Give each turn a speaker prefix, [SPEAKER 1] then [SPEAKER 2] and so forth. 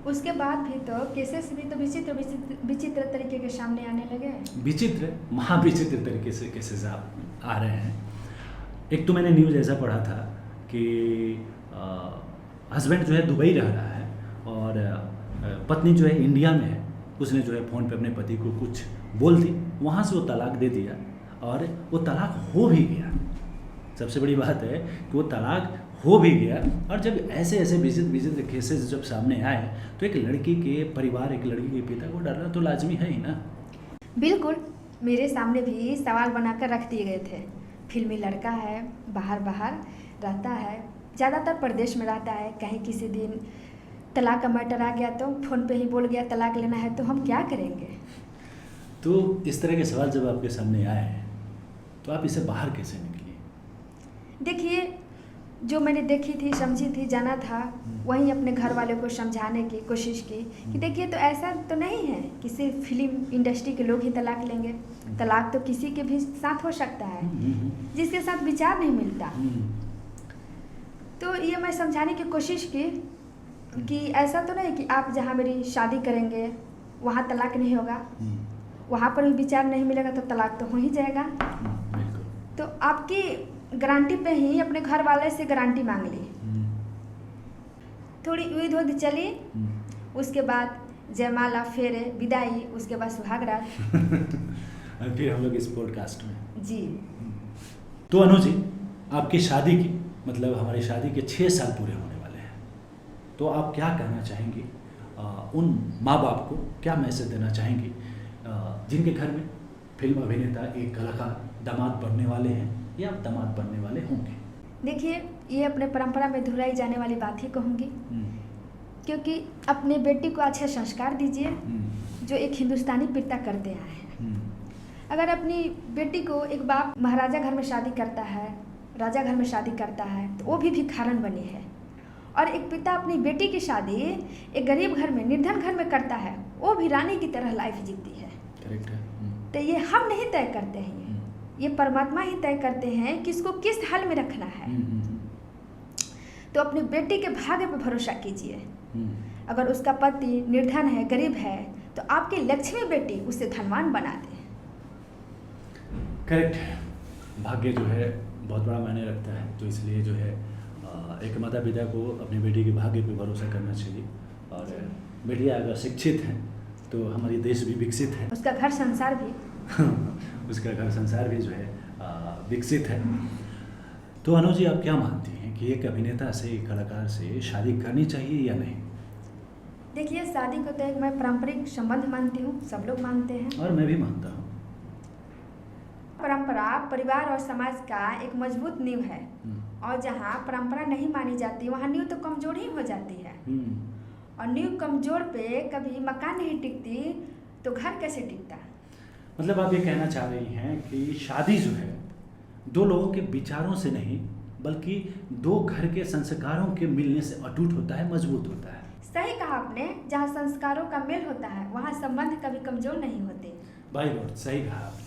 [SPEAKER 1] उसके बाद भी तो केसेस भी तो विचित्र विचित्र विचित्र तरीके के सामने आने लगे।
[SPEAKER 2] विचित्र, महाविचित्र तरीके से केसेस आ रहे हैं। एक तो मैंने न्यूज़ ऐसा पढ़ा था कि हस्बैंड जो है दुबई रह रहा है और पत्नी जो है इंडिया में है। उसने जो है फ़ोन पे अपने पति को कुछ बोल दी, वहाँ से वो तलाक दे दिया और वो तलाक हो भी गया। सबसे बड़ी बात है कि वो तलाक हो भी गया। और जब ऐसे ऐसे विचित्र केसेस जब सामने आए तो एक लड़की के परिवार, एक लड़की के पिता को डरना तो लाजमी है ही ना।
[SPEAKER 1] बिल्कुल, मेरे सामने भी सवाल बनाकर रख दिए गए थे। फिल्मी लड़का है, बाहर रहता है, ज़्यादातर प्रदेश में रहता है। कहीं किसी दिन तलाक का मैटर आ गया तो फ़ोन पे ही बोल गया तलाक लेना है, तो हम क्या करेंगे।
[SPEAKER 2] तो इस तरह के सवाल जब आपके सामने आए तो आप इसे बाहर कैसे निकली?
[SPEAKER 1] देखिए, जो मैंने देखी थी, समझी थी, जाना था, वहीं अपने घर वालों को समझाने की कोशिश की कि देखिए तो ऐसा तो नहीं है कि सिर्फ फिल्म इंडस्ट्री के लोग ही तलाक लेंगे। तलाक तो किसी के भी साथ हो सकता है जिसके साथ विचार नहीं मिलता। तो ये मैं समझाने की कोशिश की कि ऐसा तो नहीं कि आप जहाँ मेरी शादी करेंगे वहाँ तलाक नहीं होगा, वहाँ पर भी विचार नहीं मिलेगा तो तलाक तो हो ही जाएगा। तो आपकी गारंटी पे ही अपने घर वाले से गारंटी मांग ली। थोड़ी उम्मीद चली, उसके बाद जयमाला, फेरे, विदाई, उसके बाद सुहाग रात।
[SPEAKER 2] फिर हम लोग इस पॉडकास्ट में
[SPEAKER 1] जी।
[SPEAKER 2] तो अनु जी, आपकी शादी की मतलब हमारी शादी के 6 साल पूरे होने वाले हैं, तो आप क्या कहना चाहेंगी उन माँ बाप को, क्या मैसेज देना चाहेंगी जिनके घर में फिल्म अभिनेता, एक कलाकार दामाद बनने वाले हैं या दामाद बनने वाले होंगे?
[SPEAKER 1] देखिए, ये अपने परंपरा में दोहराई जाने वाली बात ही कहूँगी, क्योंकि अपने बेटी को अच्छे संस्कार दीजिए जो एक हिंदुस्तानी पिता करते आए हैं। अगर अपनी बेटी को एक बाप महाराजा घर में शादी करता है, राजा घर में शादी करता है, तो वो भी भिखारन बनी है। और एक पिता अपनी बेटी की शादी एक गरीब घर में, निर्धन घर में करता है, वो भी रानी की तरह लाइफ जीती है।
[SPEAKER 2] करेक्ट है।
[SPEAKER 1] तो ये हम नहीं तय करते हैं, ये परमात्मा ही तय करते हैं कि इसको किस हाल में रखना है। तो अपनी बेटी के भाग्य पर भरोसा कीजिए। अगर उसका पति निर्धन है, गरीब है, तो आपकी लक्ष्मी बेटी उसे धनवान बना दे।
[SPEAKER 2] करेक्ट है। भाग्य जो है बहुत बड़ा मायने रखता है, तो इसलिए जो है एक माता पिता को अपनी बेटी के भाग्य पे भरोसा करना चाहिए। और बेटियाँ अगर शिक्षित हैं तो हमारी देश भी विकसित है,
[SPEAKER 1] उसका घर संसार भी
[SPEAKER 2] उसका घर संसार भी जो है विकसित है। तो अनु जी, आप क्या मानती हैं कि एक अभिनेता से, एक कलाकार से शादी करनी चाहिए या नहीं?
[SPEAKER 1] देखिए, शादी को तो एक मैं पारंपरिक संबंध मानती हूँ, सब लोग मानते हैं।
[SPEAKER 2] और मैं भी मानता हूँ।
[SPEAKER 1] परंपरा परिवार और समाज का एक मजबूत नींव है, और जहाँ परंपरा नहीं मानी जाती वहाँ नींव तो कमजोर ही हो जाती है। और नींव कमजोर पे कभी मकान नहीं टिकती तो घर कैसे टिकता?
[SPEAKER 2] मतलब आप ये कहना चाह रही हैं कि शादी जो है दो लोगों के विचारों से नहीं, बल्कि दो घर के संस्कारों के मिलने से अटूट होता है, मजबूत होता है।
[SPEAKER 1] सही कहा आपने, जहाँ संस्कारों का मेल होता है वहाँ संबंध कभी कमजोर नहीं होते।
[SPEAKER 2] बाय गॉड, सही कहा आपने।